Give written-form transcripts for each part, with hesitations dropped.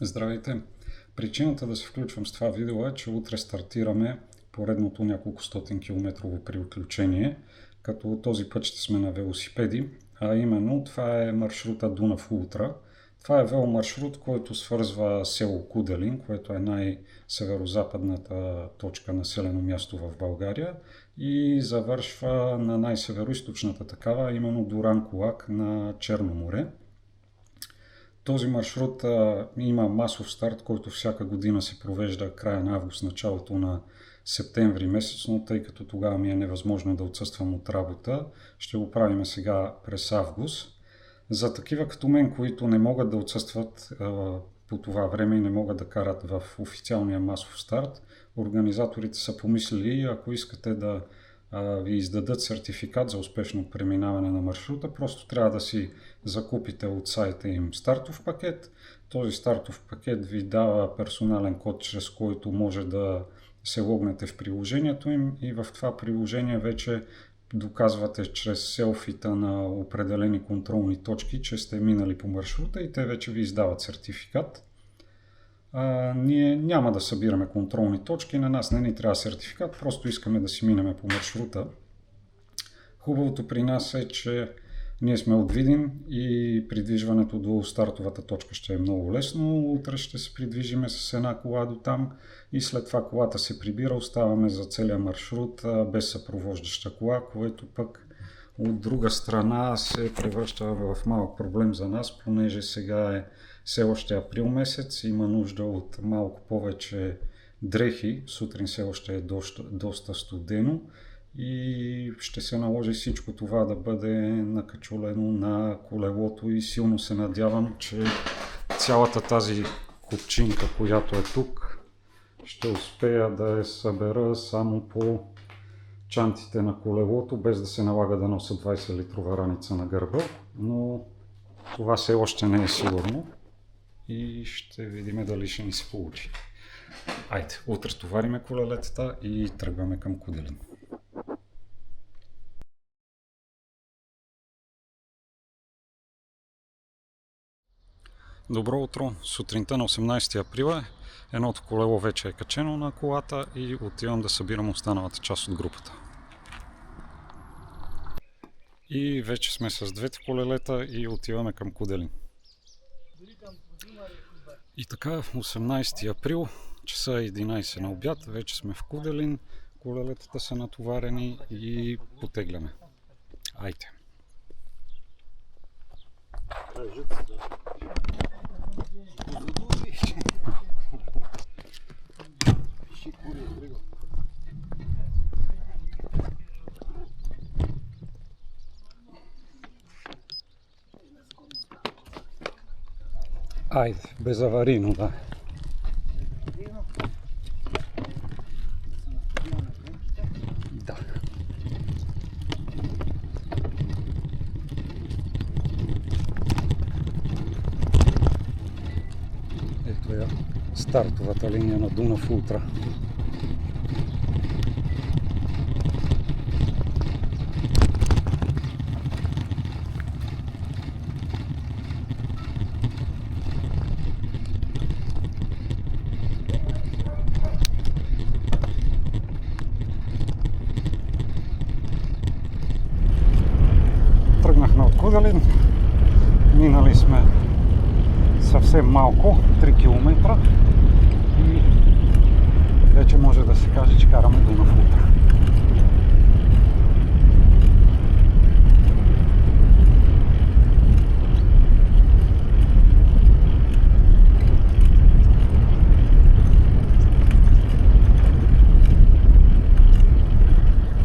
Здравейте! Причината да се включвам с това видео е, че утре стартираме поредното няколко стотин километрово приключение, като този път ще сме на велосипеди, а именно това е маршрута Дунав Ултра. Това е веломаршрут, който свързва село Куделин, което е най-северозападната точка населено място в България, и завършва на най-североизточната такава, именно Дуранкулак на Черно море. Този маршрут има масов старт, който всяка година се провежда края на август, началото на септември месец, но тъй като тогава ми е невъзможно да отсъствам от работа, ще го правим сега през август. За такива като мен, които не могат да отсъстват по това време и не могат да карат в официалния масов старт, организаторите са помислили, ако искате да ви издадат сертификат за успешно преминаване на маршрута, просто трябва да си закупите от сайта им стартов пакет. Този стартов пакет ви дава персонален код, чрез който може да се логнете в приложението им, и в това приложение вече доказвате чрез селфита на определени контролни точки, че сте минали по маршрута и те вече ви издават сертификат. Ние няма да събираме контролни точки, на нас не ни трябва сертификат, просто искаме да си минеме по маршрута. Хубавото при нас е, че ние сме от Видин и придвижването до стартовата точка ще е много лесно. Утре ще се придвижиме с една кола до там и след това колата се прибира, оставаме за целия маршрут без съпровождаща кола, което пък от друга страна се превръща в малък проблем за нас, понеже сега е все още април месец, има нужда от малко повече дрехи, сутрин все още е доста студено и ще се наложи всичко това да бъде накачулено на колелото и силно се надявам, че цялата тази купчинка, която е тук, ще успея да я събера само по чантите на колелото, без да се налага да нося 20 литрова раница на гърба, но това все още не е сигурно и ще видим дали ще ни се получи. Айде, утре товариме колелетата и тръгваме към Куделин. Добро утро! Сутринта на 18 априла едното колело вече е качено на колата и отивам да събирам останалата част от групата. И вече сме с двете колелета и отиваме към Куделин. И така, 18 април, часа 11 на обяд, вече сме в Куделин, колелетата са натоварени и потегляме. Айде! Айде, безаварийно, да. Да. Ето я стартовата линия на Дунав Ултра. Тръгнахме от Куделин, минали сме съвсем малко, 3 км и вече може да се каже, че караме Дунав Ултра.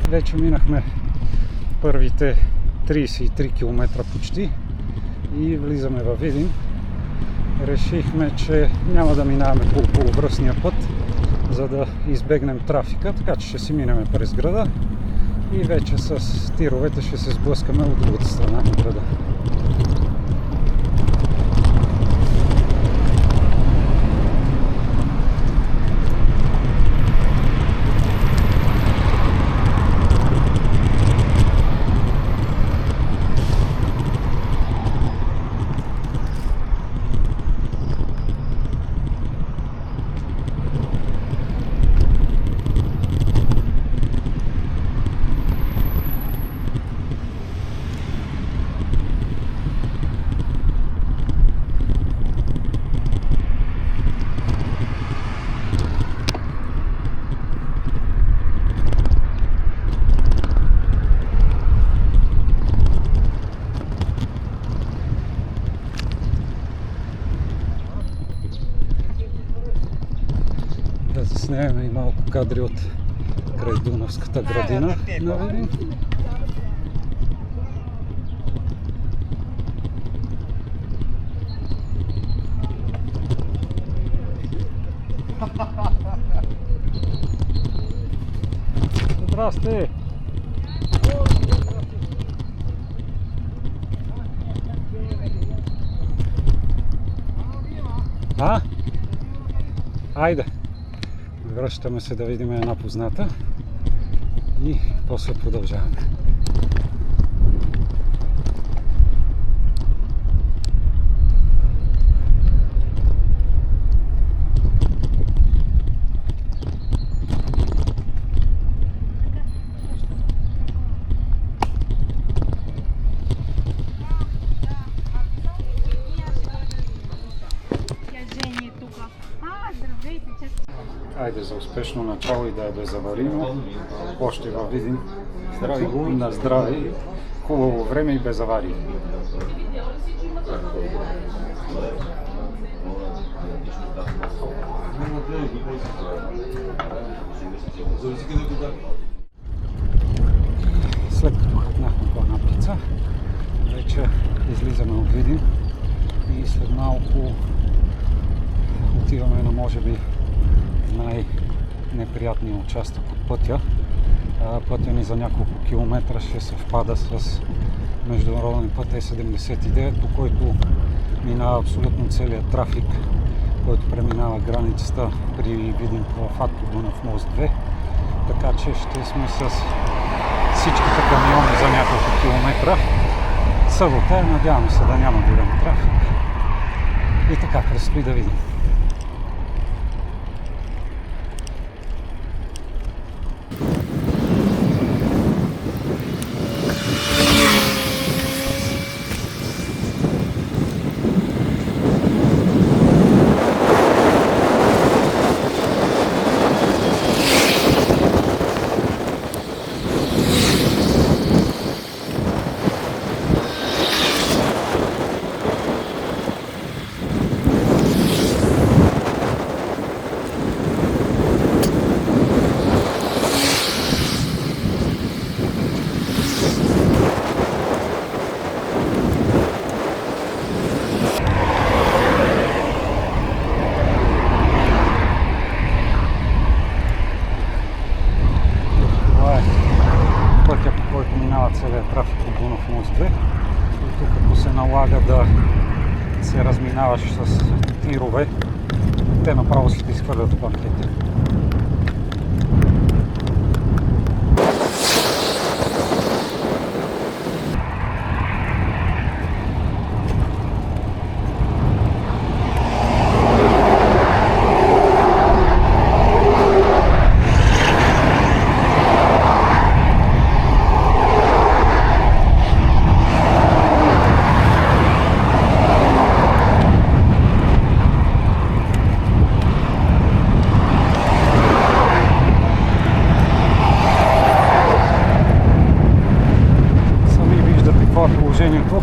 Вече минахме първите 33 км почти и влизаме във Видин. Решихме, че няма да минаваме по околовръстния път, за да избегнем трафика, така че ще си минем през града и вече с тировете ще се сблъскаме от другата страна на града. заснеме и малко кадри от край Дунавската градина на Видин. Здрасти! А? Айде! Връщаме се да видим една позната и после продължаваме. Айде за успешно начало и да е безаварийно. Още във Видин. Здрави го. На здраве. Хубаво време и без аварии. След като хапнахме по една пица, вече излизаме от Видин и след малко отиваме на може би най-неприятния участък от пътя. Пътя ни за няколко километра ще съвпада с международен път Е79, по който минава абсолютно целият трафик, който преминава границата при Видин в Дунав мост 2. Така че ще сме с всичките камиони за няколко километра. Събота, надяваме се да няма голям трафик. И така, предстои да видим. Целият трафик от Дунав мост 2 и тук ако се налага да се разминаваш с тирове, те направо си те изхвърлят в банкета. Положението,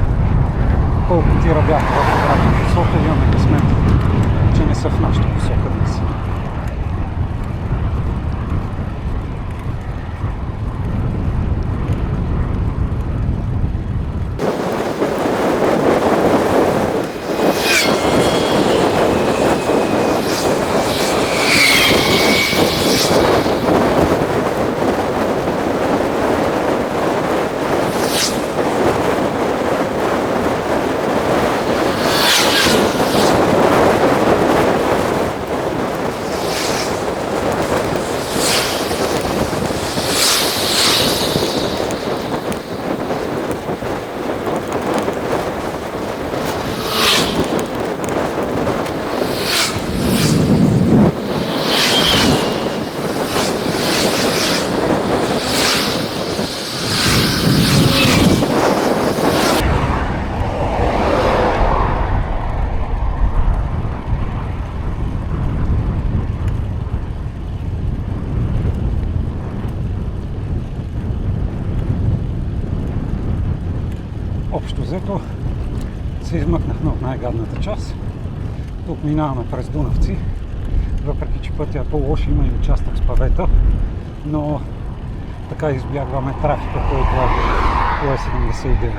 колко тира бяха в обратна посока, имаме късмет, че не са в нашата посока днес. Общо взето се измъкнахме от най-гадната част. Тук минаваме през Дунавци, въпреки че пътя е по-лош, има и участък с павета, но така избягваме трафика, който е по Е79.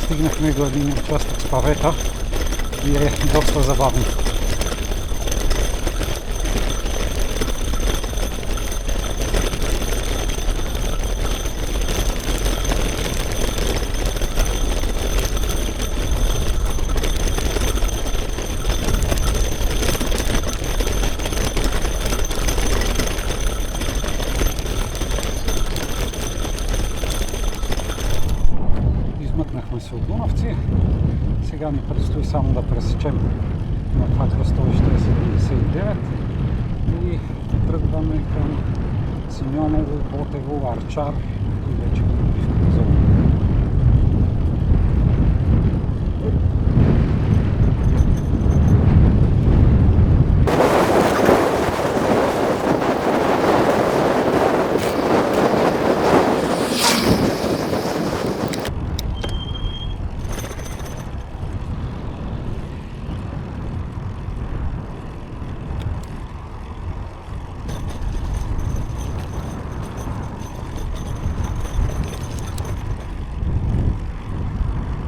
Стигнахме до един участък с павета и е доста забавно. Измъкнахме се от Дунавци. Сега ни предстои само да пресечем на това кръстовище 79 и тръгваме към Симеоново, Ботево, Арчар и вече към отбивката за Лом.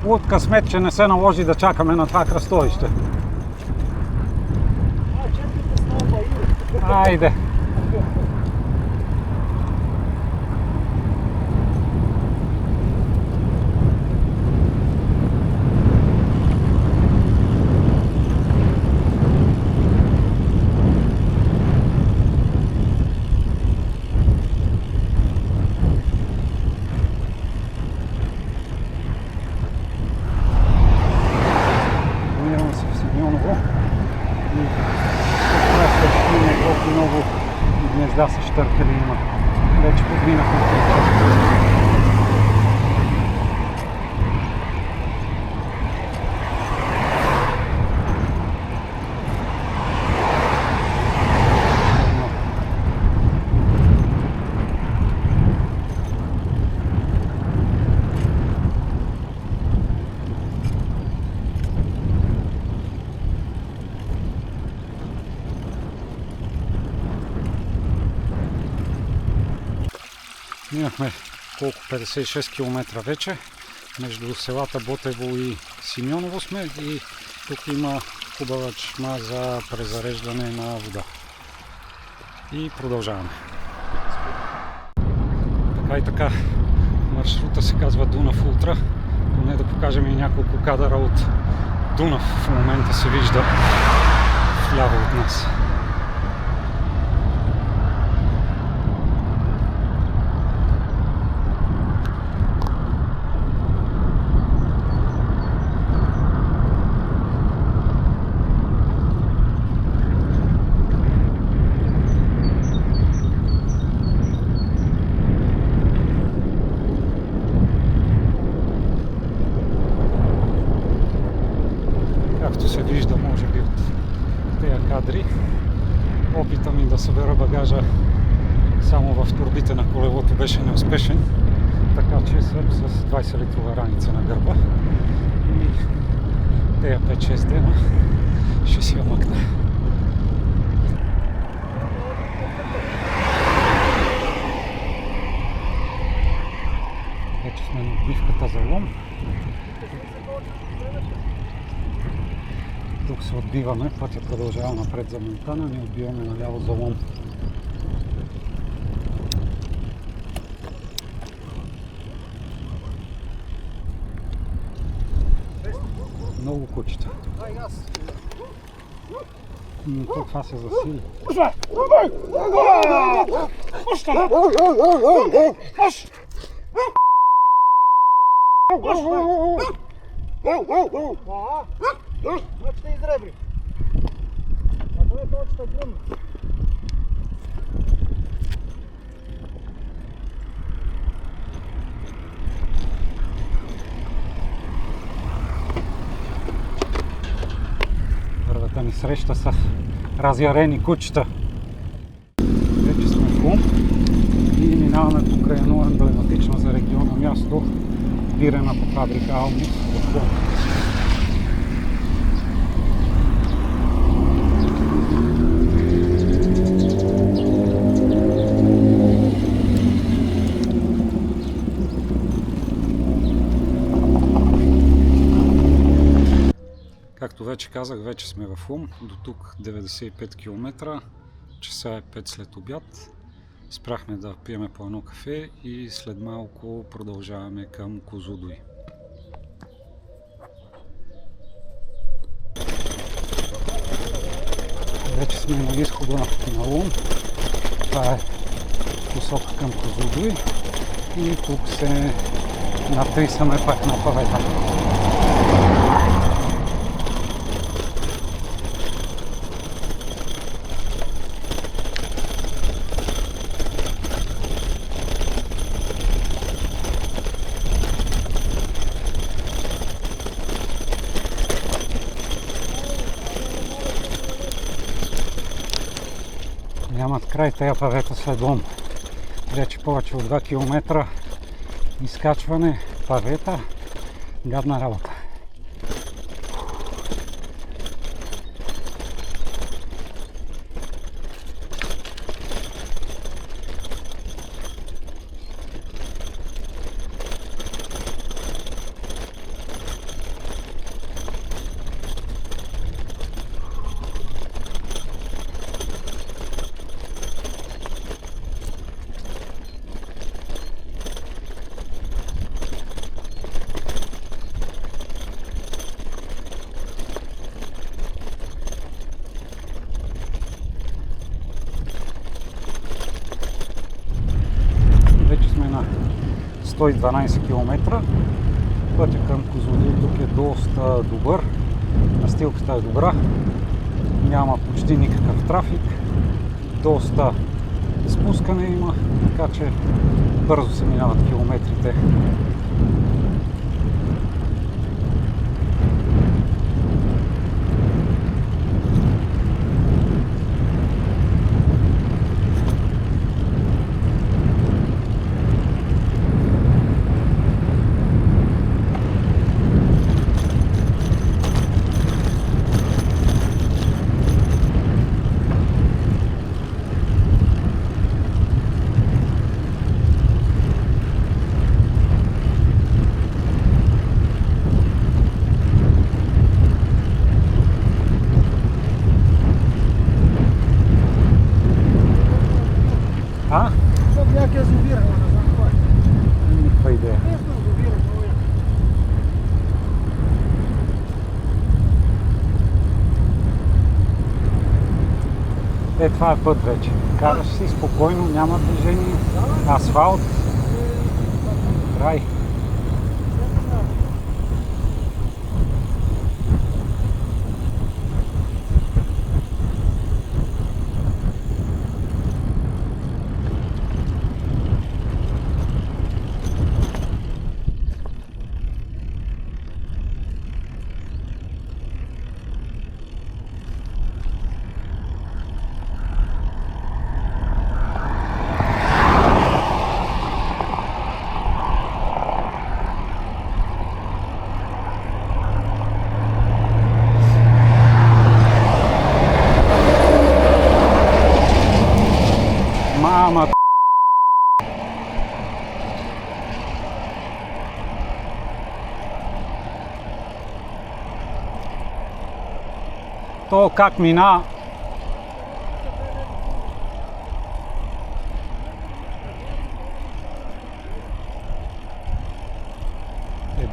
От късмет, че не се наложи да чакаме на това кръстовище. Айде! Много гнезда са щъркали има. Вече подминахме това. Минахме колко 56 км вече. Между селата Ботево и Симеоново сме и тук има хубава чешма за презареждане на вода. И продължаваме. Така и така, маршрута се казва Дунав Ултра. Поне да покажем и няколко кадъра от Дунав. В момента се вижда вляво от нас. Както се вижда, може би от тези кадри, опита ми да събера багажа само в торбите на колелото беше неуспешен, така че съм с 20 литрова раница на гърба и тези 5-6 дена ще си я мъкна. Вече сме на отбивката за Лом. Тук се отбиваме, пътя продължава напред за Монтана, ние отбиваме наляво за Лом. Много кучета. Това се засили. Значи те изребри. А това е точно гръмна. среща с разярени кучета. Вече сме в Лом и минаваме покрай едно емблематично за региона място, бирената фабрика Алмус в Лом. Както вече казах, вече сме в Лом, до тук 95 км, часа е 5 след обяд. Спряхме да пиеме по едно кафе и след малко продължаваме към Козлодуй. Вече сме на изхода на Лом, това е посока към Козлодуй и тук се натрисаме пак на павета. Нямат край тези павета след Лом. Вече повече от 2 км изкачване, павета, гадна работа. Вече сме на 112 км. Пътя към Козлодуй тук е доста добър. Настилката е добра. Няма почти никакъв трафик. Доста спускане има, така че бързо се минават километрите. Як я завірила на захват. Никаква идея. Честно завірила, много як. Това е път вече. Караш си спокойно, няма движение, асфалт, рай. Мама. То как мина?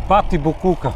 Бати букука.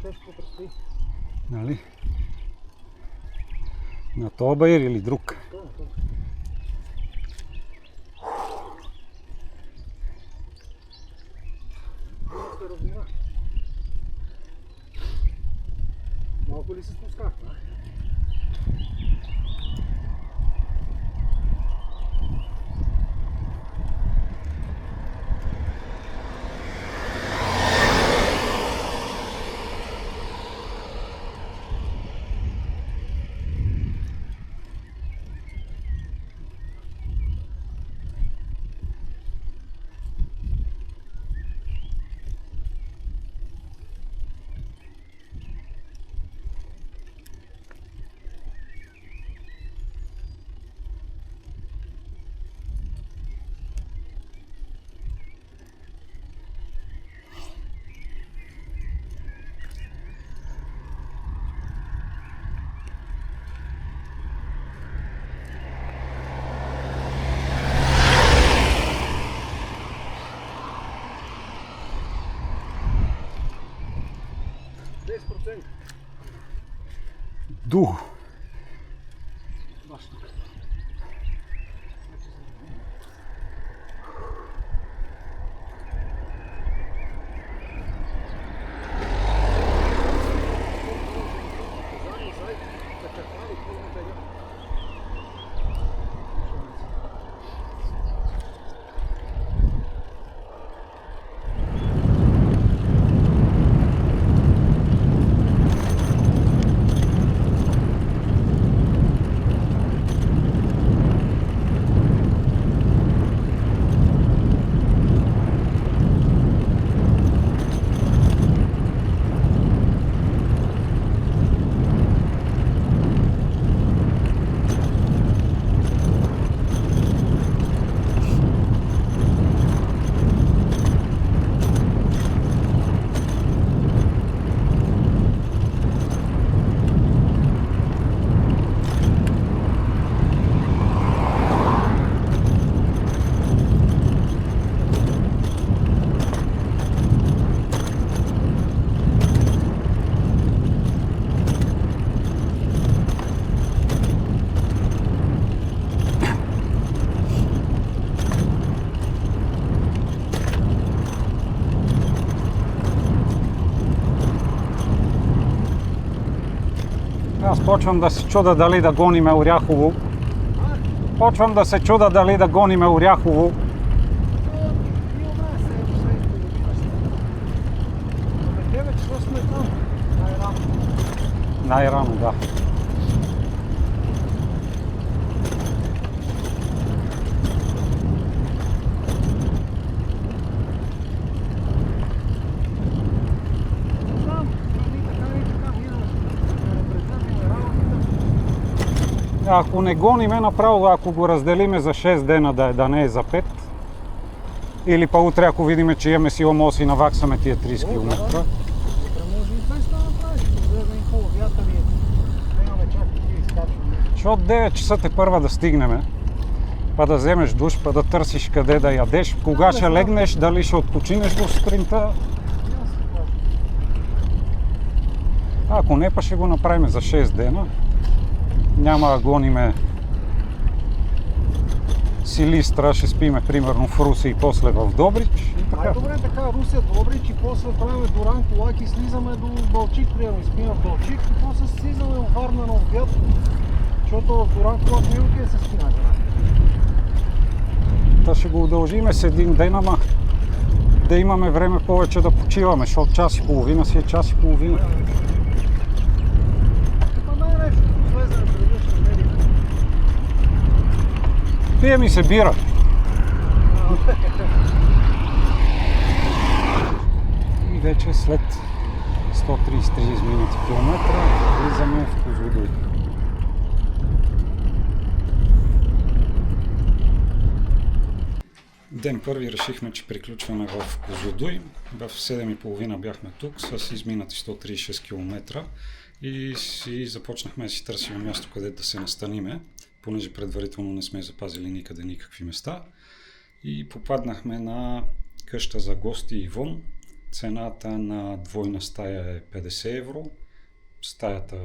кажеш какво предстои. Нали? На този баир или друг? Малко ли се спускахме? Дух. Баш тук. Аз почвам да се чуда дали да гониме Оряхово. Почвам да се чуда дали да гониме Оряхово. Най-рано, да. Ако не гониме направо, ако го разделиме за 6 дена, да не е за 5. Или па утре, ако видиме, че имаме сила, може да си наваксаме тия 30 км. Може и 200 да направиш, да им хубаво вятър и да имаме чак такива изкачвания. Защото 9 часа те първа да стигнеме, па да вземеш душ, па да търсиш къде да ядеш, кога ще легнеш, дали ще отпочинеш до сутринта. Ако не, па ще го направим за 6 дена. Няма да гониме Силистра, ще спиме примерно в Русе и после в Добрич. Най-добре така, Русе, Добрич и после правим до Ранколак и слизаме до Балчик, примерно, и спиме в Балчик и после слизаме в Варна на обяд, защото в Ранколак не е окей се спина. Та ще го удължиме с един ден, ама да имаме време повече да почиваме, защото час и половина си е час и половина. Пие ми се бира. И вече след 133 изминати километра влизаме в Козлодуй. Ден първи решихме, че приключваме в Козлодуй. В 7:30 бяхме тук с изминати 136 км и си започнахме да си търсим място, къде да се настаниме, понеже предварително не сме запазили никъде никакви места. И попаднахме на къща за гости Ивон Цената на двойна стая е 50 евро. Стаята,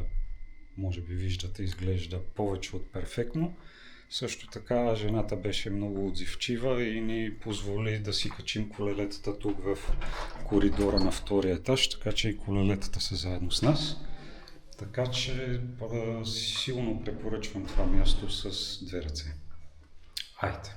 може би виждате, изглежда повече от перфектно. Също така жената беше много отзивчива и ни позволи да си качим колелетата тук в коридора на втория етаж, така че и колелетата са заедно с нас. Така че силно препоръчвам това място с две ръце. Айде!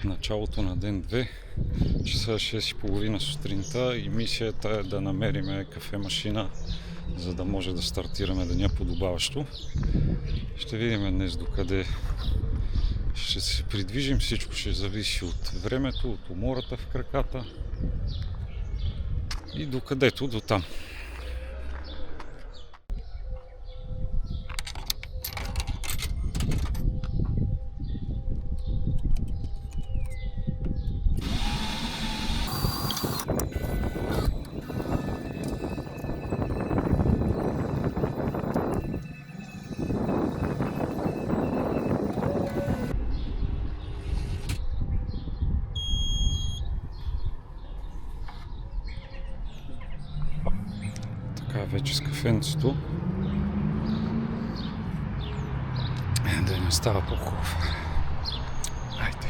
Началото на ден 2, часа 6:30 сутринта и мисията е да намерим кафемашина, за да може да стартираме деня подобаващо. Ще видим днес докъде ще се придвижим, всичко ще зависи от времето, от умората в краката и докъдето до там. Вече с кафенцето да не става по-хубав. Айде!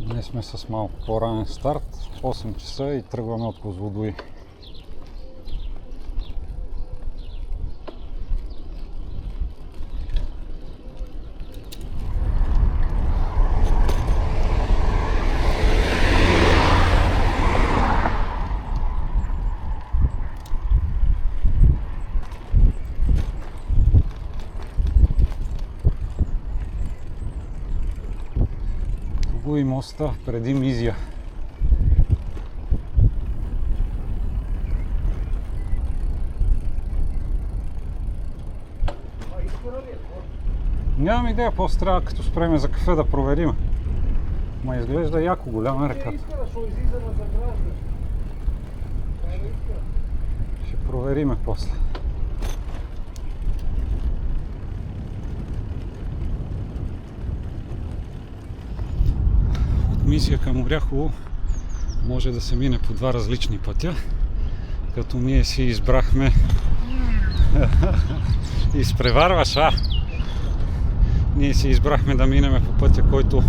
Днес сме с малко по-ранен старт, 8 часа и тръгваме от Козлодуй. И моста преди Мизия. Нямам идея, после трябва като спреме за кафе да проверим. Ма изглежда яко, голяма реката. Ще провериме после. Мисия към Оряхово може да се мине по два различни пътя, като ние си избрахме изпреварваш, Ние си избрахме да минеме по пътя, който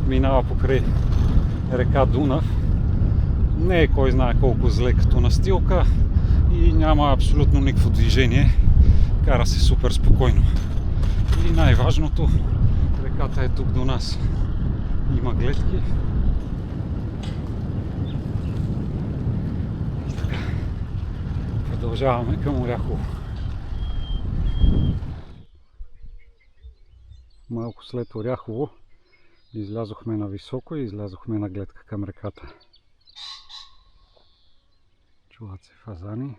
минава покрай река Дунав. Не е кой знае колко зле като настилка и няма абсолютно никакво движение. Кара се супер спокойно. И най-важното, реката е тук до нас. Има гледки. И така. Продължаваме към Оряхово. Малко след Оряхово излязохме на високо и излязохме на гледка към реката. Чуват се фазани.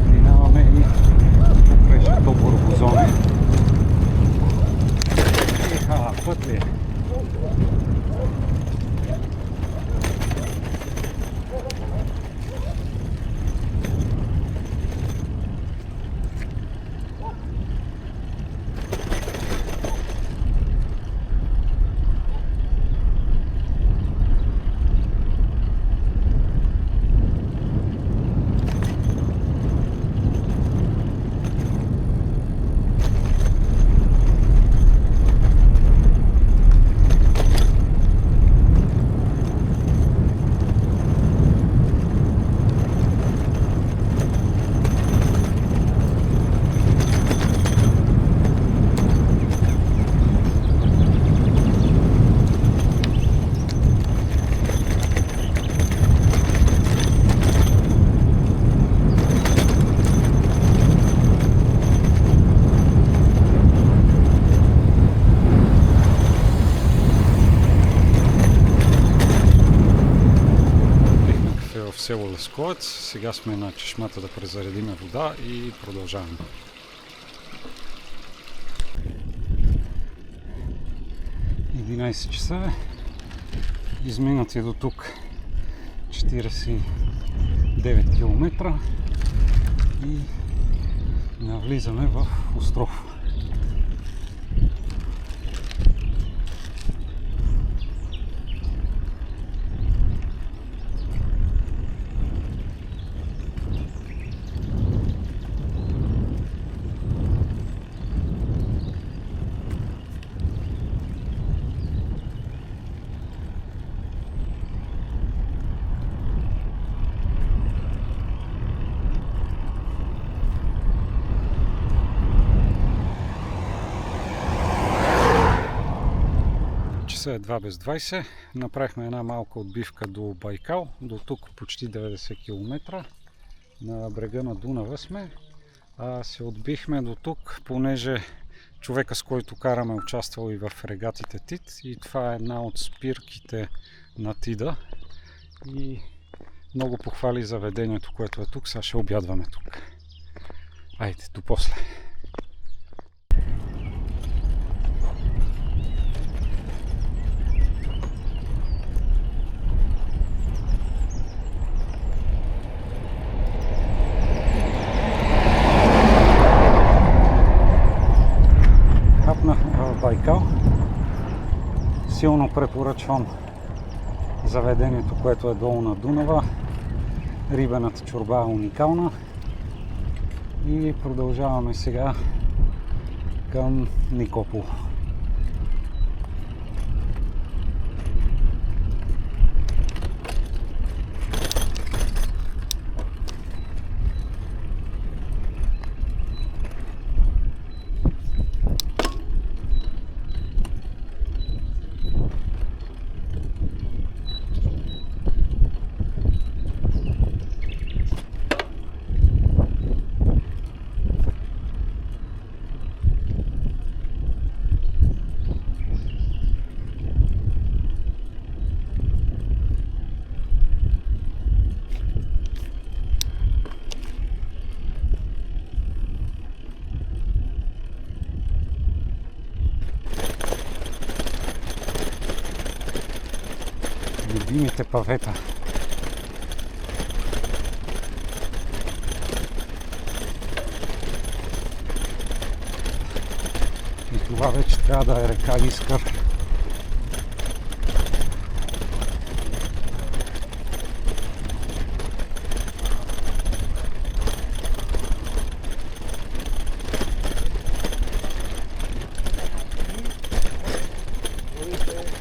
Минаваме и Дунавец. Сега сме на чешмата да презаредиме вода и продължаваме. ...11 часа изминати до тук 49 км и навлизаме в остров. Е 2 без 20. Направихме една малка отбивка до Байкал. До тук почти 90 км. На брега на Дунава сме. Се отбихме до тук, понеже човека, с който караме, участвал и в регатите ТИД. И това е една от спирките на ТИДа. И много похвали заведението, което е тук. Сега ще обядваме тук. Айде, до после. Байкал. Силно препоръчвам заведението, което е долу на Дунава. Рибената чорба е уникална. И продължаваме сега към Никопол. Любимите павета. И това вече трябва да е река Искър.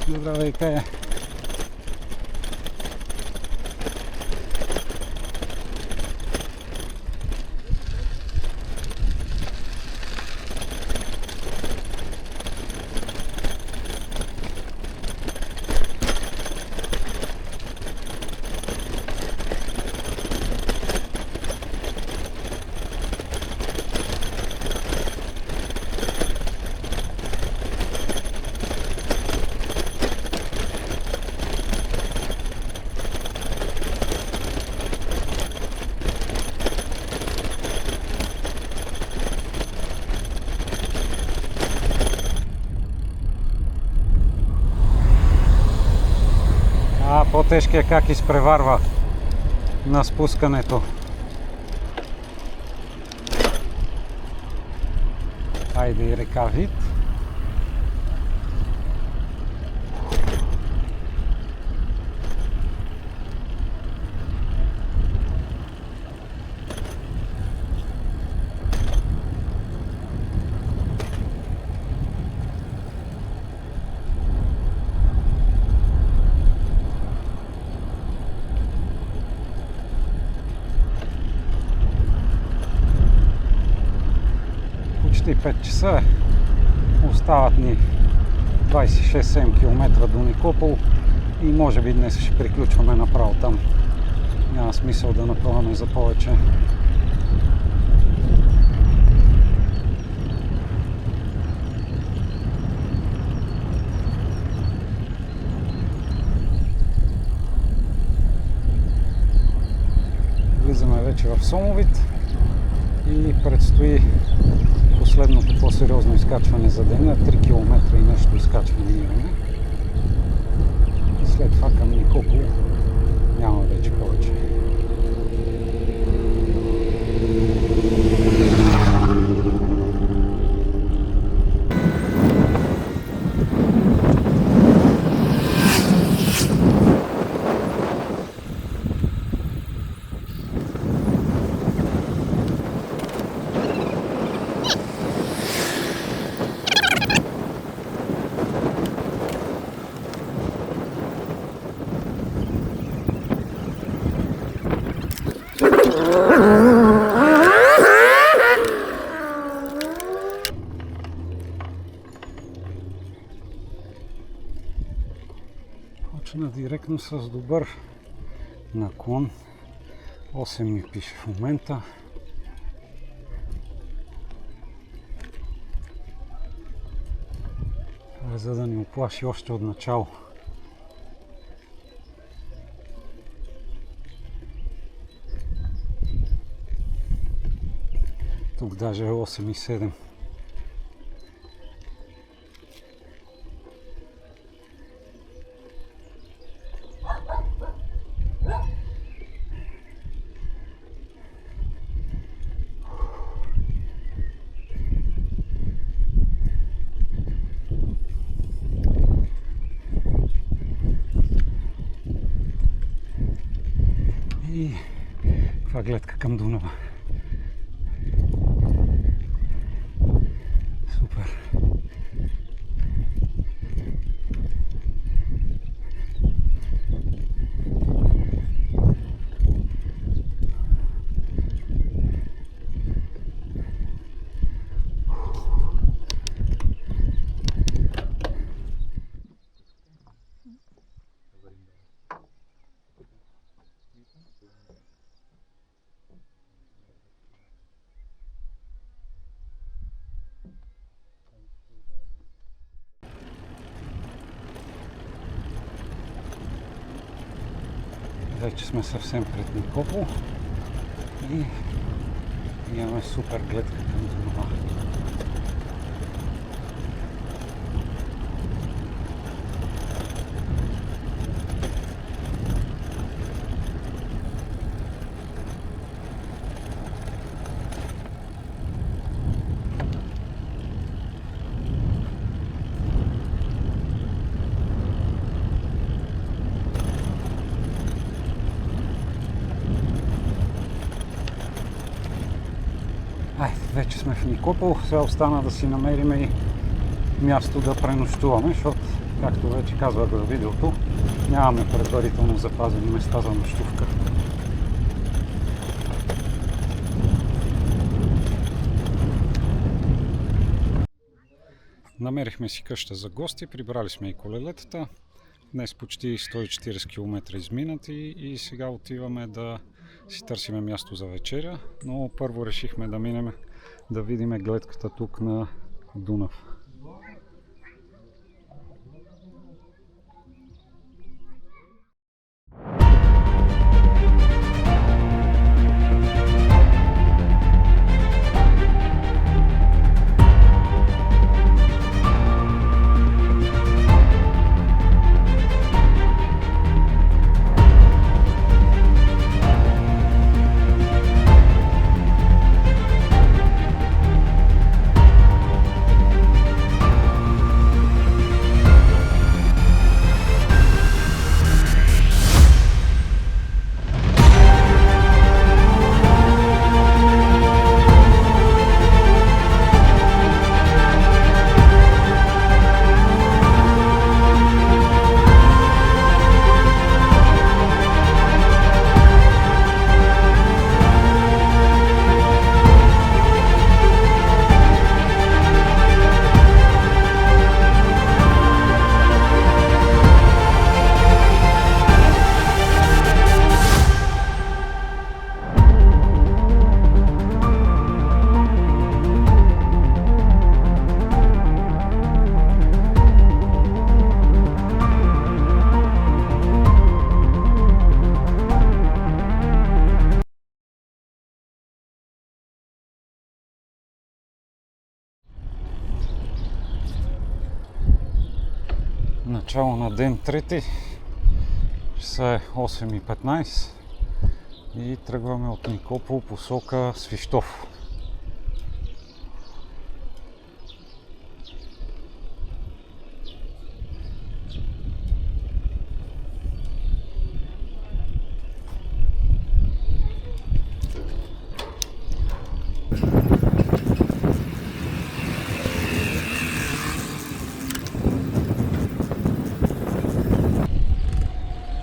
Здравей, Кая. По-тежкият как изпреварва на спускането. Айде и река Вит. Почти 5 часа е. Остават ни 26-7 км до Никопол и може би днес ще приключваме направо там. Няма смисъл да напъваме за повече. Сомовит и предстои последното по-сериозно изкачване за деня. 3 км и нещо изкачване имаме. И след това към Никопол няма вече повече. Почна директно с добър наклон. 8 ми пише в момента. За да ни оплаши още от начало. Тук даже е 8,7. И каква гледка към Дунава. Супер. Вече сме съвсем пред Никопол и имаме супер гледка към Дунава. Вече сме в Никопол, сега остана да си намерим и място да пренощуваме, защото, както вече казвах във видеото, нямаме предварително запазени места за нощувка. Намерихме си къща за гости, прибрали сме и колелетата. Днес почти 140 км изминати и сега отиваме да си търсиме място за вечеря, но първо решихме да минем да видим гледката тук на Дунав. Начало на ден трети. Часа е 8:15 и тръгваме от Никопол посока Свищов.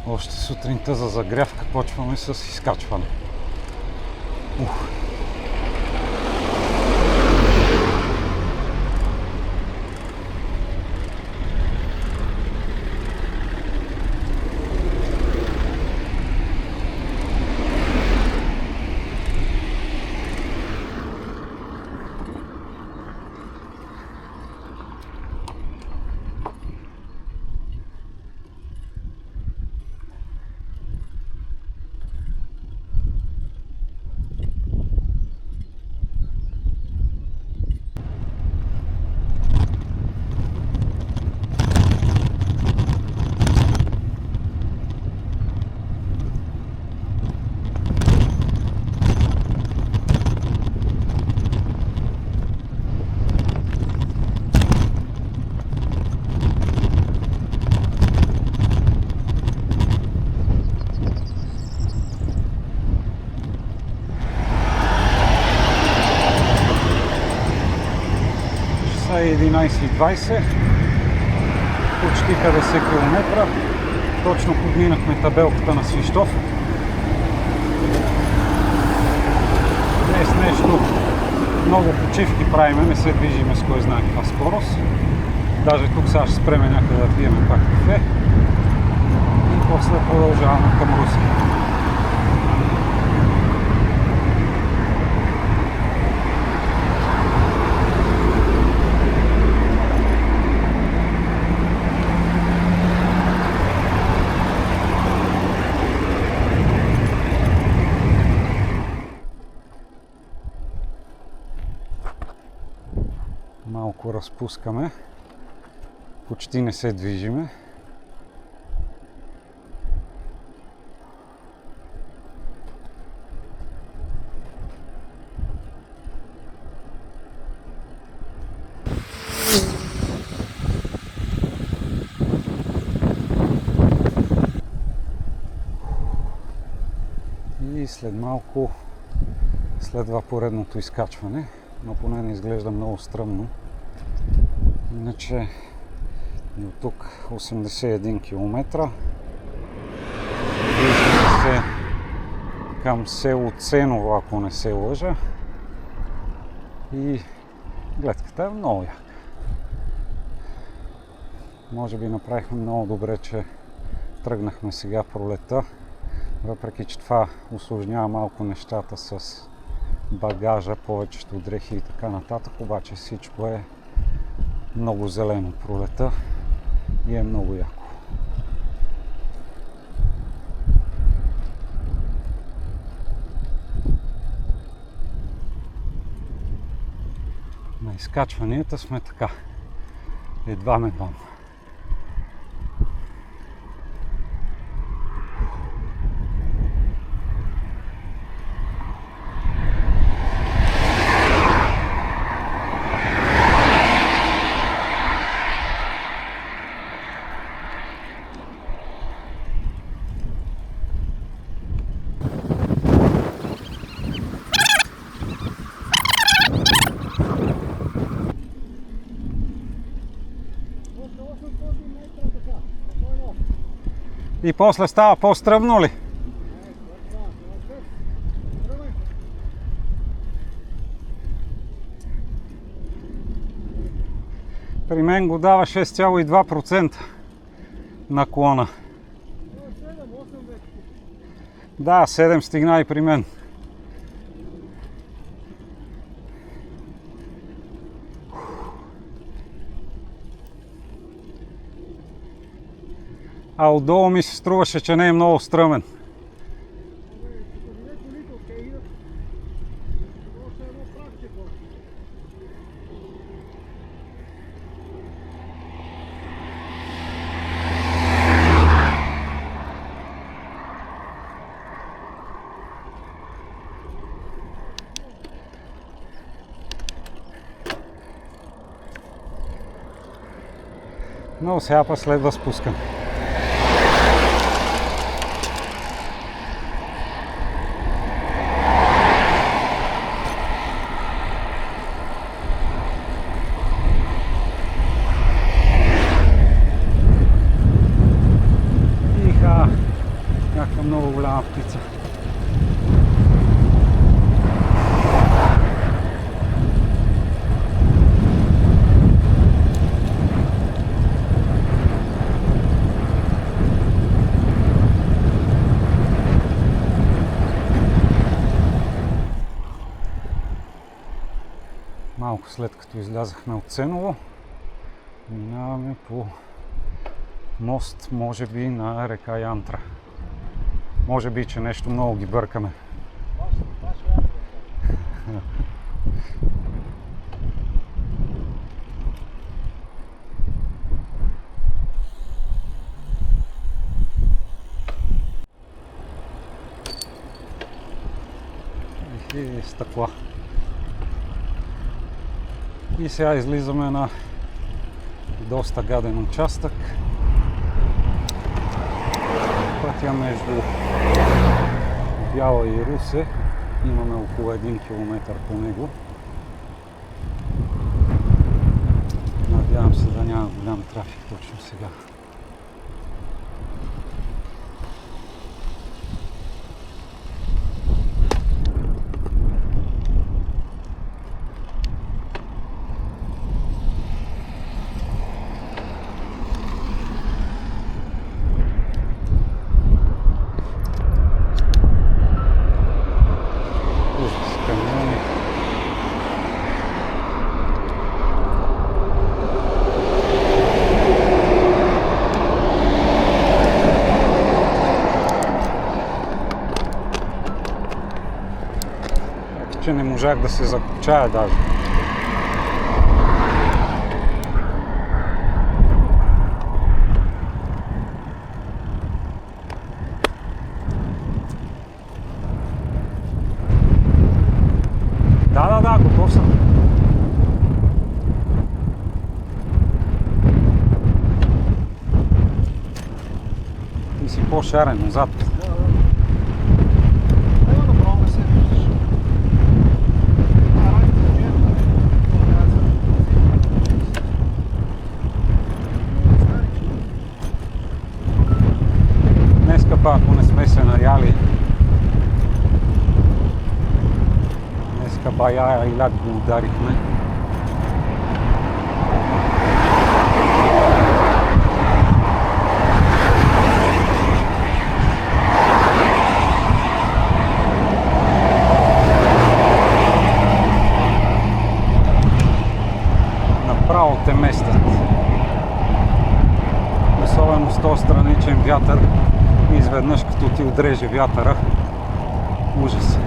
Още сутринта за загрявка почваме с изкачване. Са 11:20, почти 50 км. Точно подминахме табелката на Свищов. Днес нещо много почивки правиме, не се движиме с кой знае каква скорост. Даже тук сега ще спреме някъде да пиеме пак кафе и после продължаваме към Русе. Малко разпускаме, почти не се движиме. И след малко следва поредното изкачване, но поне не изглежда много стръмно. Иначе до тук 81 км. Движим се към село Ценово, ако не се лъжа. И гледката е много яка. Може би направихме много добре, че тръгнахме сега пролета. Въпреки че това усложнява малко нещата с багажа, повечето дрехи и така нататък, обаче всичко е много зелено пролета и е много яко. На изкачванията сме така, едва. И после става по-стръмно ли? При мен го дава 6,2% наклона. Да, 7 стигна и при мен. А отдолу ми се струваше, че не е много стръмен. Но сега па следва спускане. Иха, някаква много голяма птица. Малко след като излязахме от Ценово, минаваме по мост, може би на река Янтра. Може би, че нещо много ги бъркаме. И стъкла. И сега излизаме на доста гаден участък. Пътя между Бяла и Русе. Имаме около 1 километър по него. Надявам се да няма голям трафик точно сега. Че не можах да се закопчая даже. Да, готов съм. Ти си по-шарен назад. Ако не сме се наяли, днеска бая и ляк го ударихме. Направо те местят. Особено с този страничен вятър. Изведнъж като ти отреже вятъра, ужас.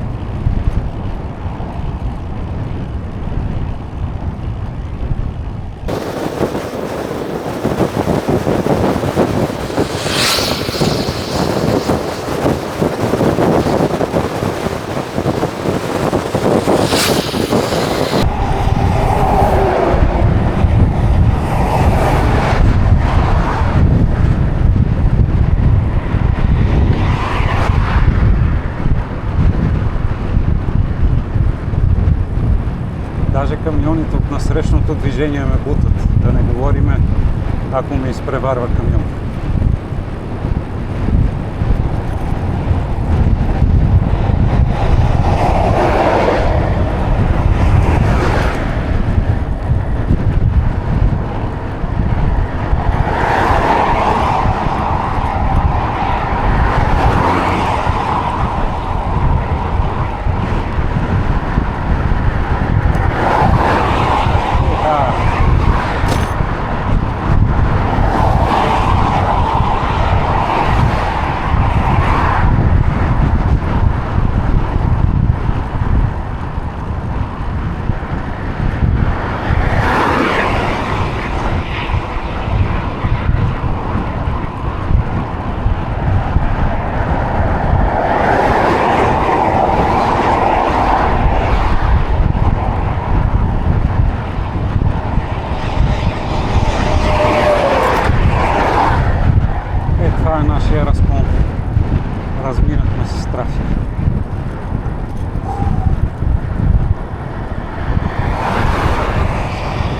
Даже камионите от насрещното движение ме бутат. Да не говориме, ако ме изпреварва камион.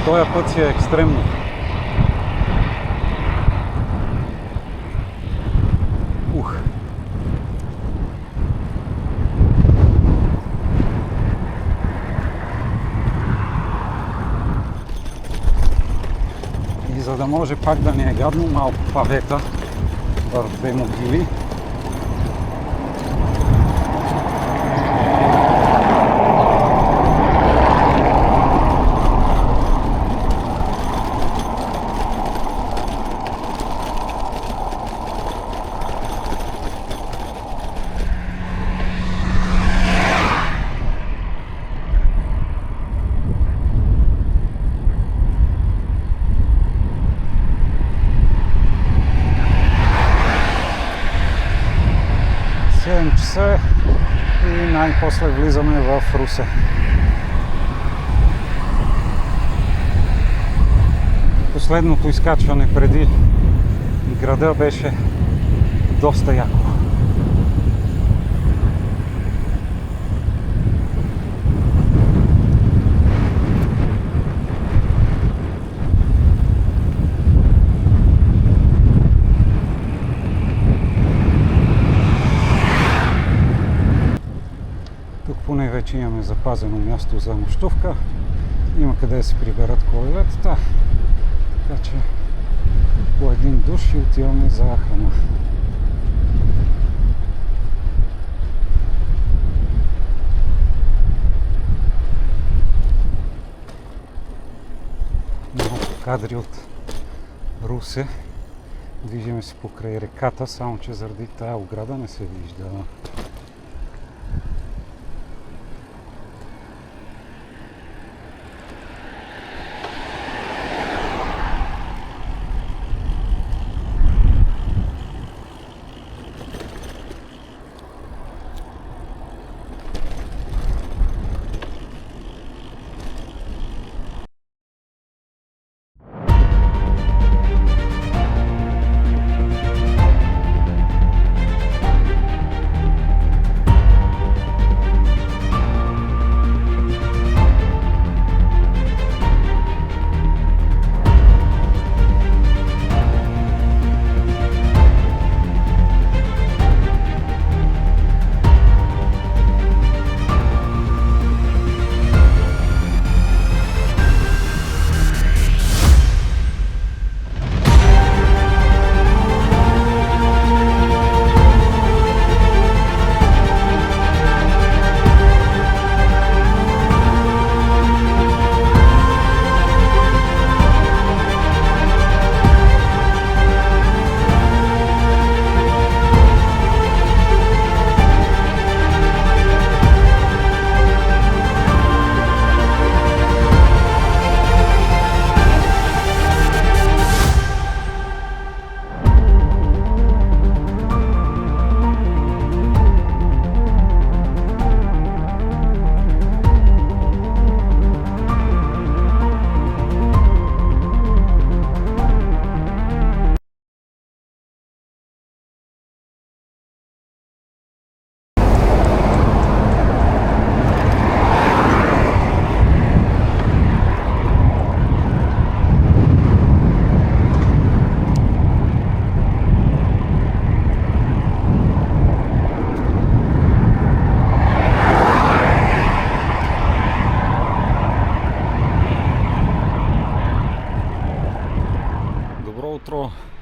Този път си е екстремно. И за да може пак да не е гадно, малко павета в две могили. Часа и най-после влизаме в Русе. Последното изкачване преди града беше доста яко. Поне вече имаме запазено място за нощувка. Има къде да се приберат колелетата. Така че по един душ и отиваме за храна. Много кадри от Русе. Движиме се покрай реката, само че заради тая ограда не се вижда.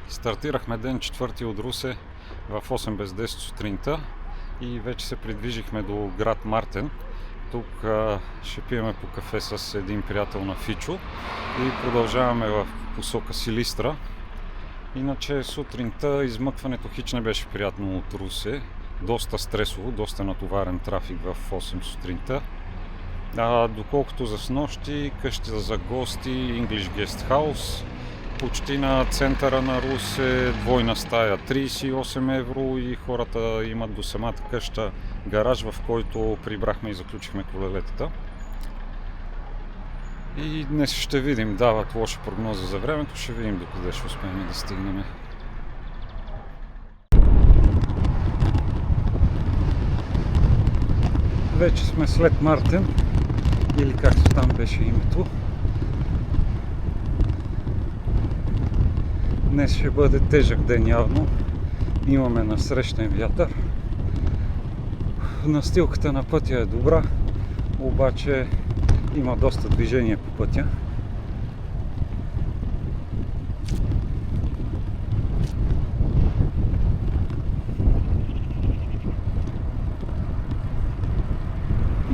Стартирахме ден 4 от Русе в 8 без 10 сутринта и вече се придвижихме до град Мартен. Тук ще пиеме по кафе с един приятел на Фичо и продължаваме в посока Силистра. Иначе сутринта измъкването хич не беше приятно от Русе. Доста стресово, доста натоварен трафик в 8 сутринта. Доколкото за снощи, къща за гости, English Guest House, почти на центъра на Русе, двойна стая 38 евро и хората имат до самата къща гараж, в който прибрахме и заключихме колелетата. И днес ще видим, дават лоша прогноза за времето, ще видим докъде ще успеем да стигнем. Вече сме след Мартен, или както там беше името. Днес ще бъде тежък ден явно. Имаме насрещен вятър. Настилката на пътя е добра, обаче има доста движение по пътя.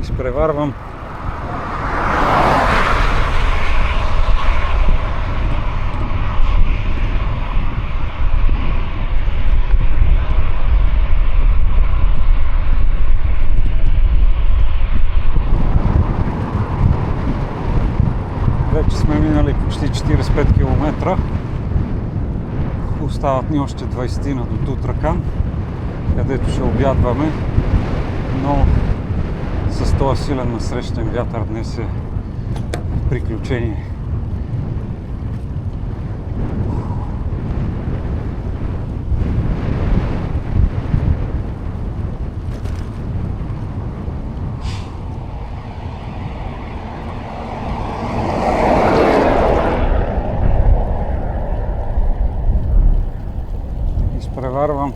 Изпреварвам вече сме минали почти 45 км. Остават ни още 20 до Тутракан, където ще обядваме, но с този силен насрещен вятър днес е приключение. Изпреварвам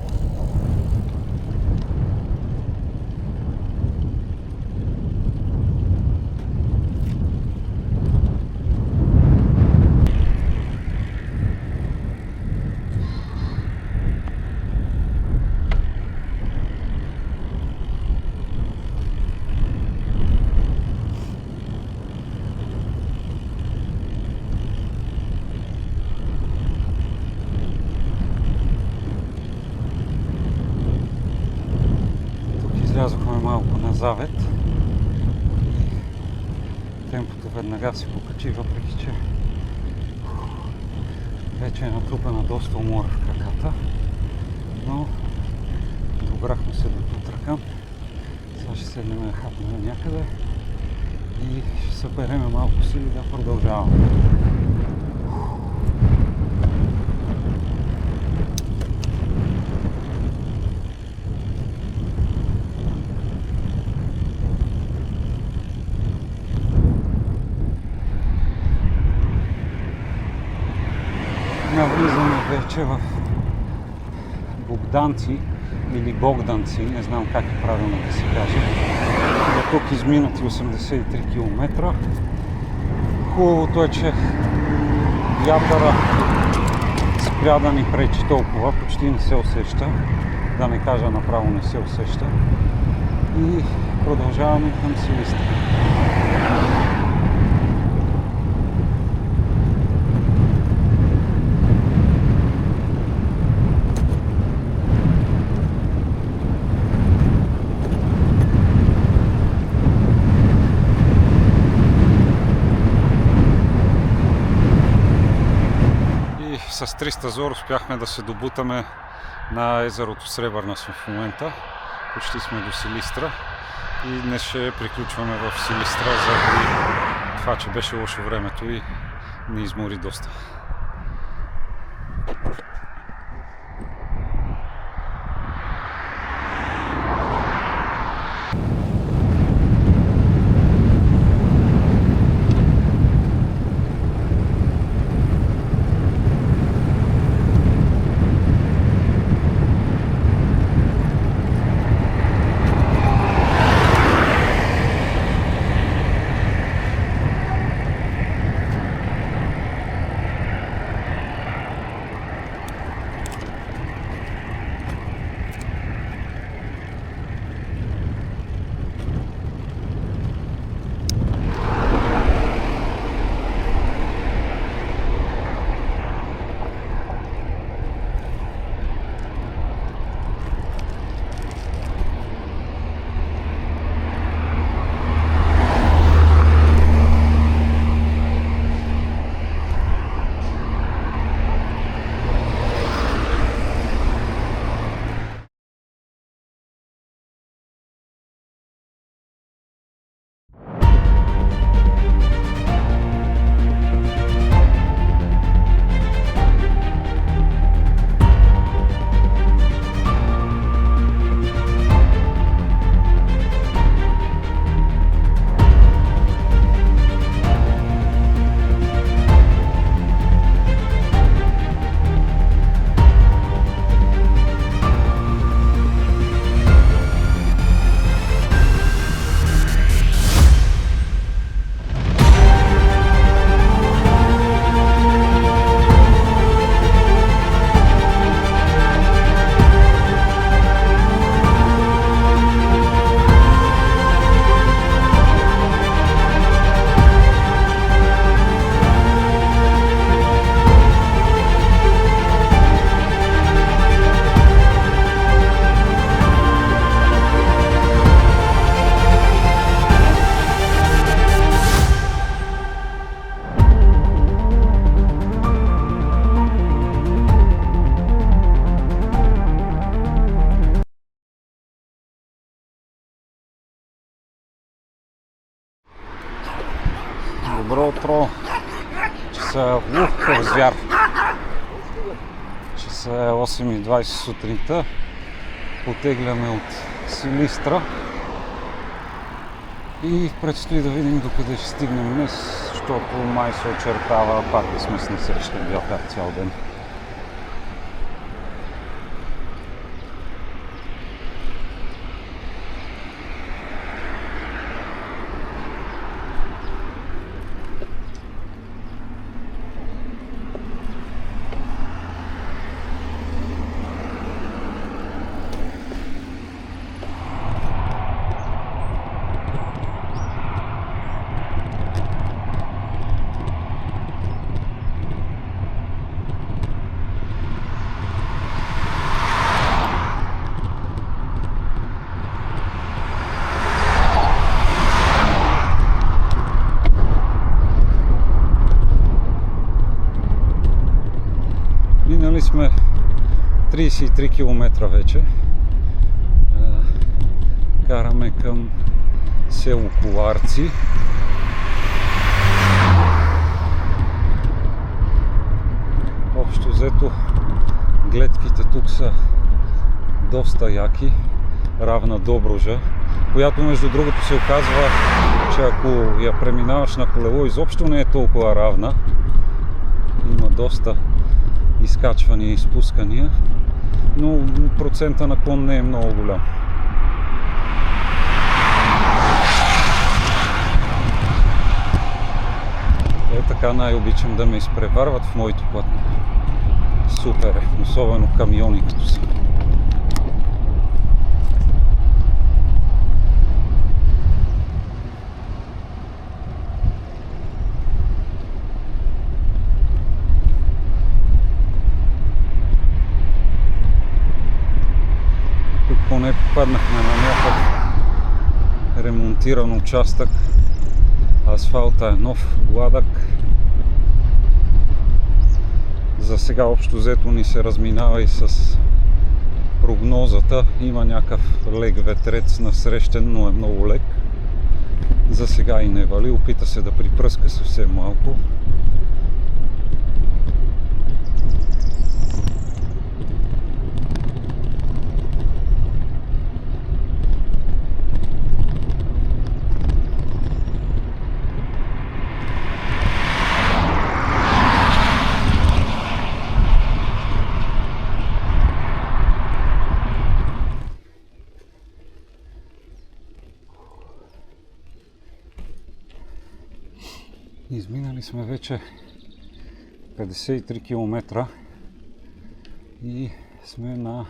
излязохме малко на завет. Темпото веднага се покачи, въпреки че вече е натрупана доста умора в краката. Но добрахме се до Тутракан. Сега ще седнем да хапнем някъде и ще събереме малко сили да продължаваме. Навлизаме вече в Богданци или Богданци, не знам как е правилно да се каже. До тук изминати 83 км. Хубавото е, че вятъра спря да ни пречи толкова, почти не се усеща, да не кажа направо не се усеща. И продължаваме към Силистра. С 300 зор успяхме да се добутаме на езерото Сребърнас в момента. Почти сме до Силистра и днес ще приключваме в Силистра заради това, че беше лошо времето и не измори доста. Какъв звяр. Часа е 8:20 сутринта. Потегляме от Силистра. И предстои да видим докъде ще стигнем днес, защото май се очертава пак да сме с насрещен вятър цял ден. Минали сме 33 км вече. Караме към село Коларци. Общо взето гледките тук са доста яки. Равна Добруджа, която между другото се оказва, че ако я преминаваш на колело, изобщо не е толкова равна. Има доста изкачвания и спускания, но процента наклон не е много голям. Така най-обичам да ме изпреварват в моето платно. Супер е, особено камиони като са. Тук поне попаднахме на някакъв ремонтиран участък. Асфалта е нов, гладък. За сега общо взето ни се разминава и с прогнозата. Има някакъв лек ветрец насрещен, но е много лек. За сега и не вали. Опита се да припръска съвсем малко. Изминали сме вече 53 км и сме на,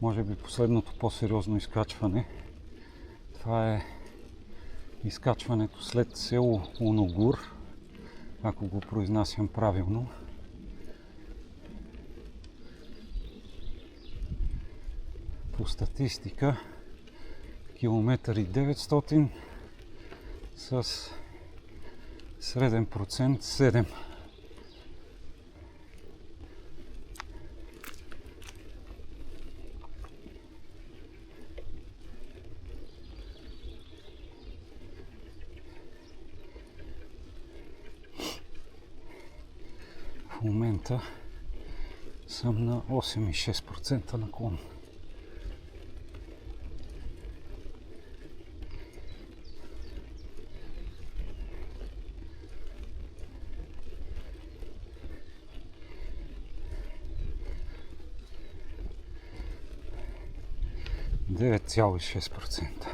може би, последното по-сериозно изкачване. Това е изкачването след село Уногур, ако го произнасям правилно. По статистика километър и 900 с среден процент 7. В момента съм на 8,6% наклон. Девет цяло и 6%.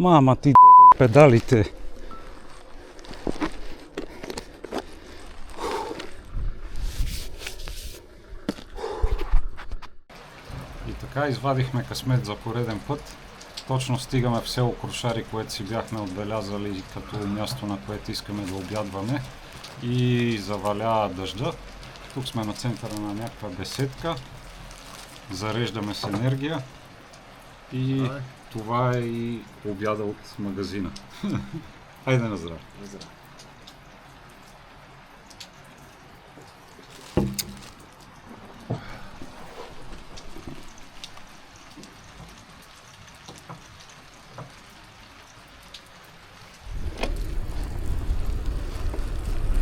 Мама ти дебай педалите. И така извадихме късмет за пореден път. Точно стигаме в село Крушари, което си бяхме отбелязали като място, на което искаме да обядваме. И заваля дъжда. Тук сме на центъра на някаква беседка. Зареждаме с енергия. И това е и обяда от магазина. Хайде на здраве!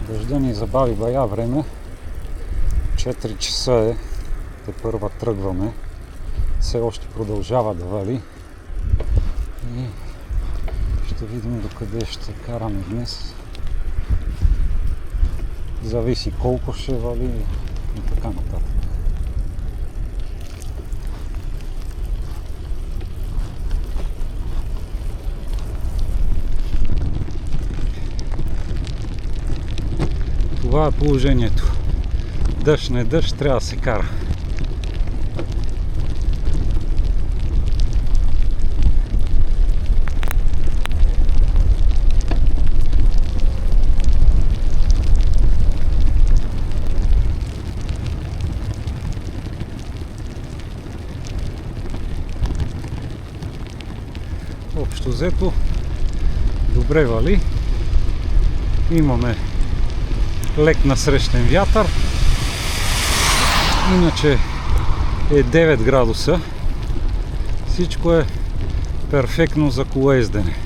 Дъжда ни забави бая време. 4 часа е. Тепърва тръгваме. Все още продължава да вали. И ще видим докъде ще караме днес. Зависи колко ще вали и така нататък. Това е положението. Дъжд не дъжд, трябва да се кара. Общо взето добре вали. Имаме лек насрещен вятър. Иначе е 9 градуса. Всичко е перфектно за колоездене.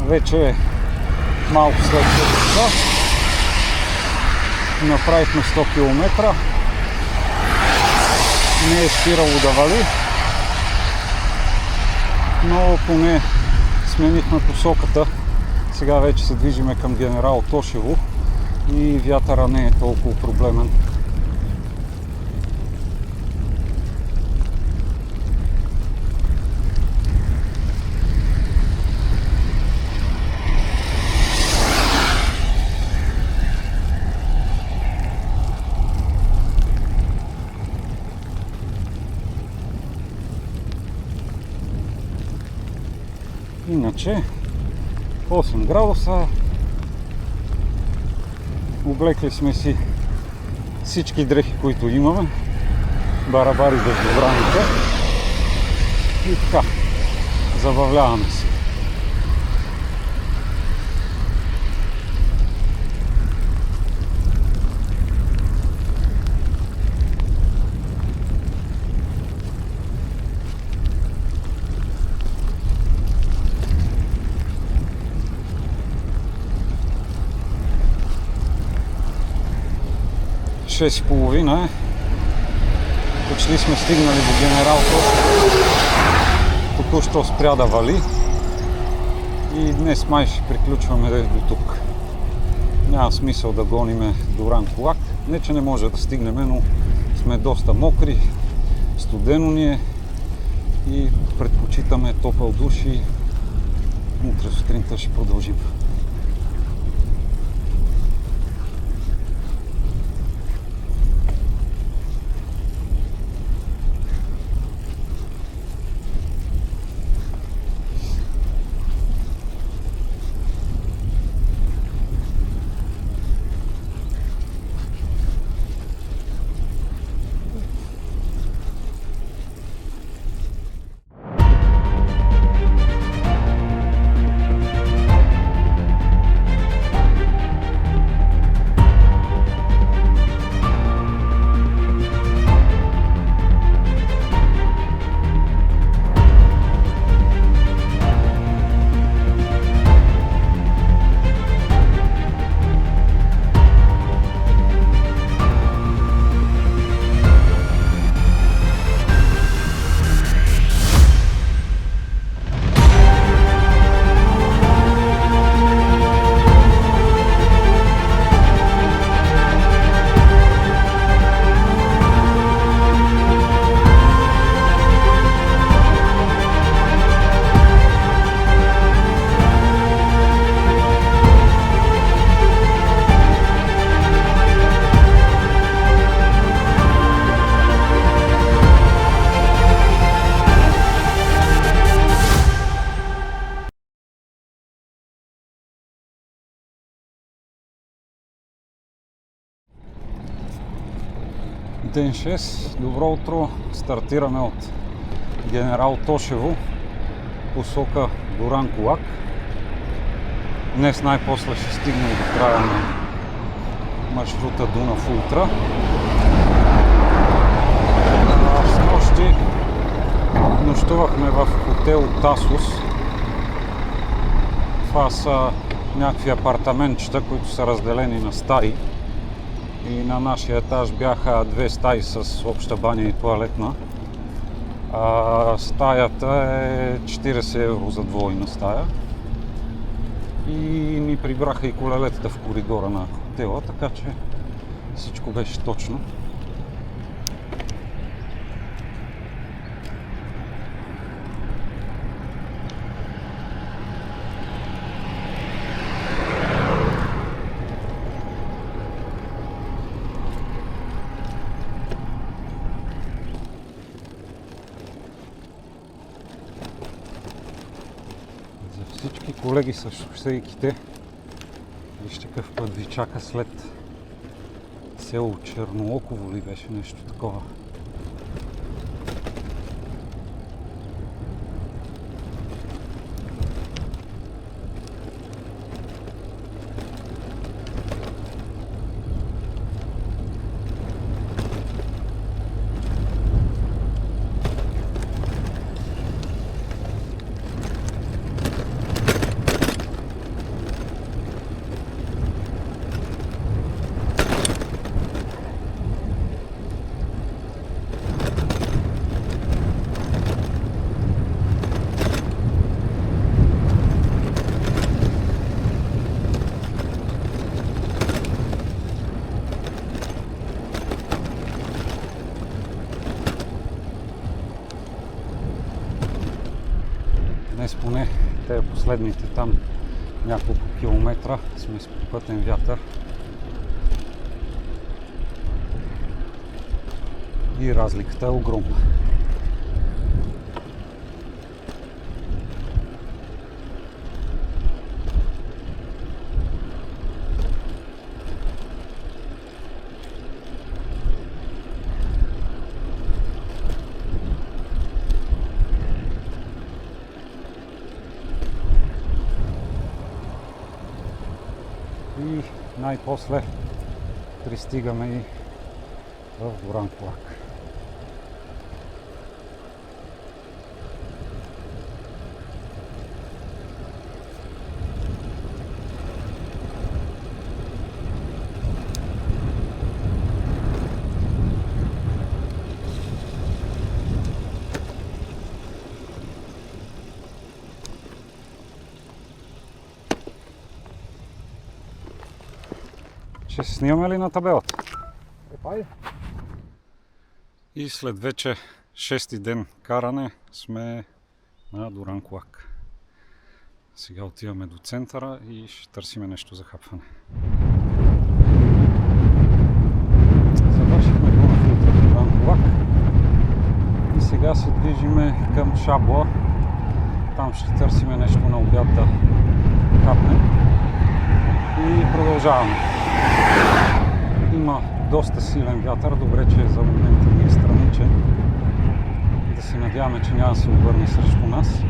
Вече е малко след 4 часа. Направихме 100 км. Не е спирало да вали, но поне сменихме посоката. Сега вече се движиме към Генерал Тошево и вятъра не е толкова проблемен. Иначе 8 градуса. Облекли сме си всички дрехи, които имаме. Барабари дъждобраните. И така, забавляваме се. И 6:30 е. Почти сме стигнали до Генерал Тошево. Току-що спря да вали. И днес май ще приключваме до тук. Няма смисъл да гониме до Ранкулак. Не, че не може да стигнем, но сме доста мокри. Студено ни е. И предпочитаме топъл душ и утре сутринта ще продължим. Ден 6. Добро утро. Стартираме от Генерал Тошево, посока Дуранкулак. Днес най-после ще стигне до края на маршрута Дунав Ултра. Снощи нощувахме в хотел Тасос. Това са някакви апартаментчета, които са разделени на стаи. И на нашия етаж бяха 2 стаи с обща баня и тоалетна. Стаята е 40 евро за двойна стая. И ни прибраха и колелетата в коридора на хотела, така че всичко беше точно. Всички колеги с шосейките, вижте какъв път ви чака след село Чернооково ли беше, нещо такова. Днес поне те последните там няколко километра сме с попътен вятър и разликата е огромна. И най-после пристигаме и в Дуранкулак. Ще се снимаме ли на табелата? И след вече 6-ти ден каране сме на Дуранкулак. Сега отиваме до центъра и ще търсиме нещо за хапване. Завършихме Дуранкулак и сега се движиме към Шабла. Там ще търсиме нещо на обяд да хапнем и продължаваме. Има доста силен вятър, добре, че за момента ни е страничен. Да се надяваме, че няма да се обърне срещу нас.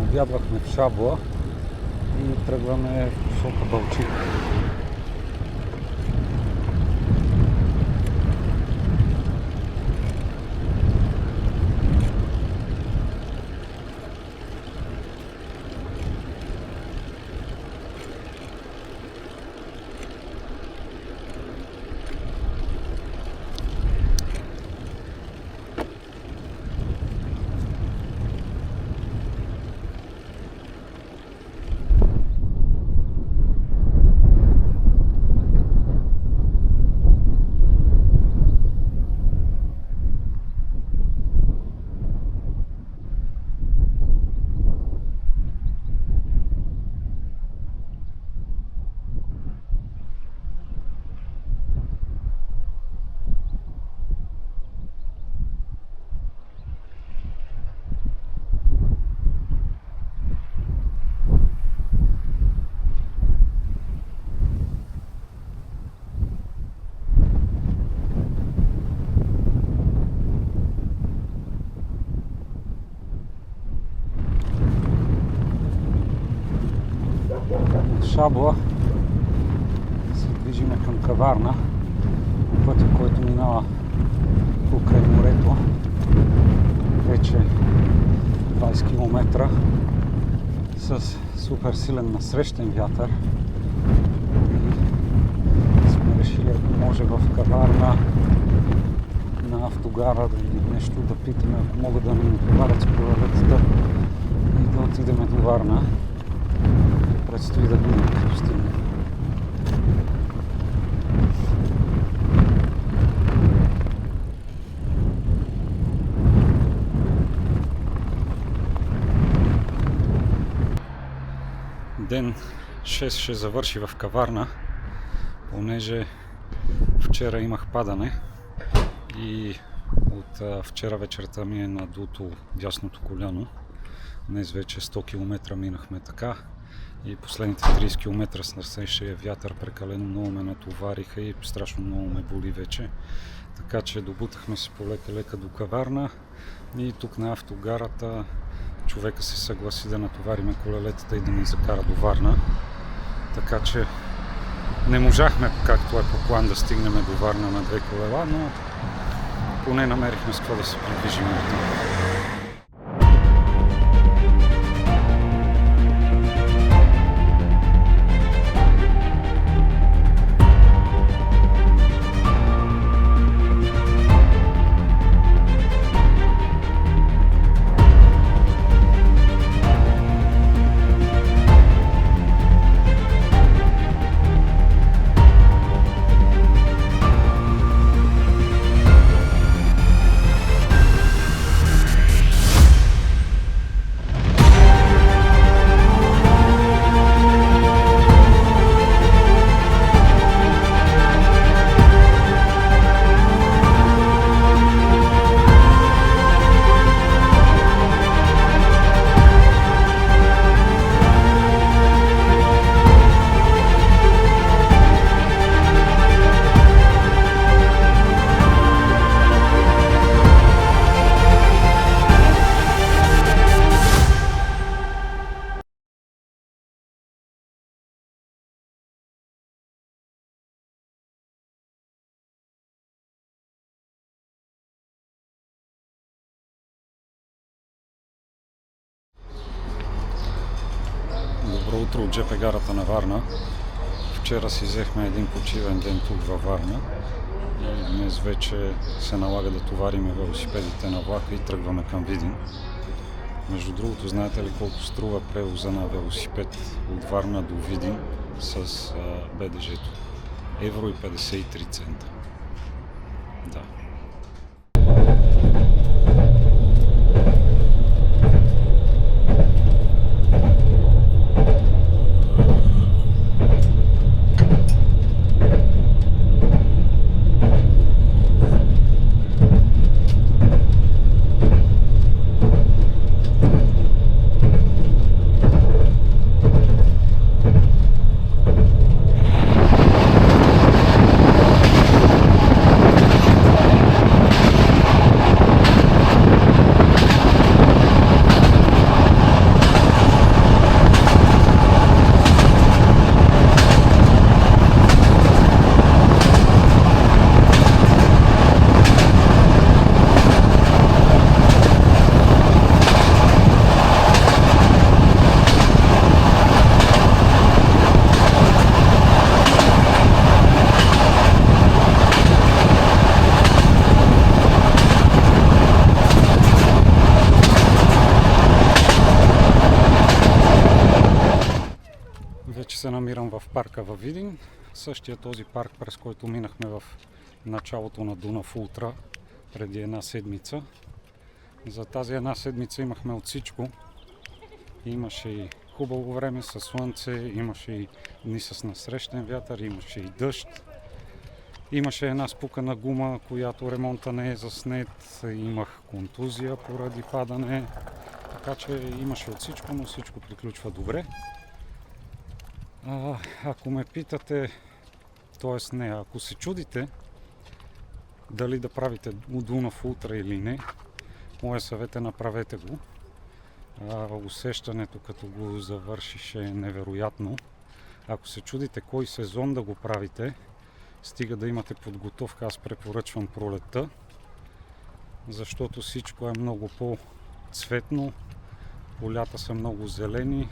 Обядвахме в Шабла и тръгваме в посока Балчик. Шабла се движиме към Каварна по пътя, който минава покрай морето. Вече 20 км с супер силен насрещен вятър. И сме решили, ако може в Каварна на автогара или нещо да питаме, ако могат да ни натоварят с колелетата и да отидем до Варна. Предстои да видим като стигне. Ден 6 ще завърши в Каварна, понеже вчера имах падане и от вчера вечерта ми е надуто дясното коляно. Днес вече 100 км минахме така и последните 30 км с насрещния вятър прекалено много ме натовариха и страшно много ме боли вече. Така че добутахме се полека-лека до Каварна и тук на автогарата човека се съгласи да натовариме колелетата и да ни закара до Варна. Така че не можахме, както е по план, да стигнем до Варна на 2 колела, но поне намерихме с какво да се придвижим от тук. Добро утро от ЖП гарата на Варна. Вчера си взехме един почивен ден тук във Варна и днес вече се налага да товариме велосипедите на влака и тръгваме към Видин. Между другото, знаете ли колко струва превоза на велосипед от Варна до Видин с БДЖ-то? Евро и 53 цента. Да. Вече се намирам в парка във Видин. Същия този парк, през който минахме в началото на Дунав Ултра преди една седмица. За тази една седмица имахме от всичко. Имаше и хубаво време със слънце, имаше и дни с насрещен вятър, имаше и дъжд. Имаше една спукана гума, която ремонта не е заснет. Имах контузия поради падане. Така че имаше от всичко, но всичко приключва добре. Ако ме питате, т.е. не, ако се чудите дали да правите Дунав Ултра или не, моя съвет е направете го. Усещането като го завършиш е невероятно. Ако се чудите кой сезон да го правите, стига да имате подготовка, аз препоръчвам пролетта, защото всичко е много по-цветно, полята са много зелени,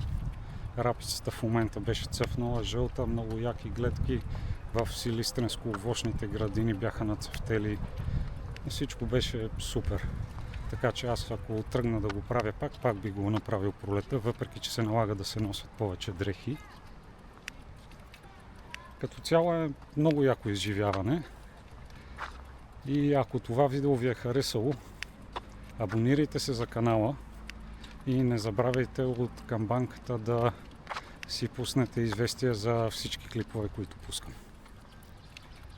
рапицата в момента беше цъфнала жълта, много яки гледки, в Силистренско-овощните градини бяха нацъфтели, всичко беше супер. Така че аз ако тръгна да го правя пак би го направил пролета, въпреки че се налага да се носят повече дрехи. Като цяло е много яко изживяване и ако това видео ви е харесало, абонирайте се за канала и не забравяйте от камбанката да си пуснете известия за всички клипове, които пускам.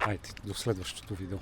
Айде, до следващото видео.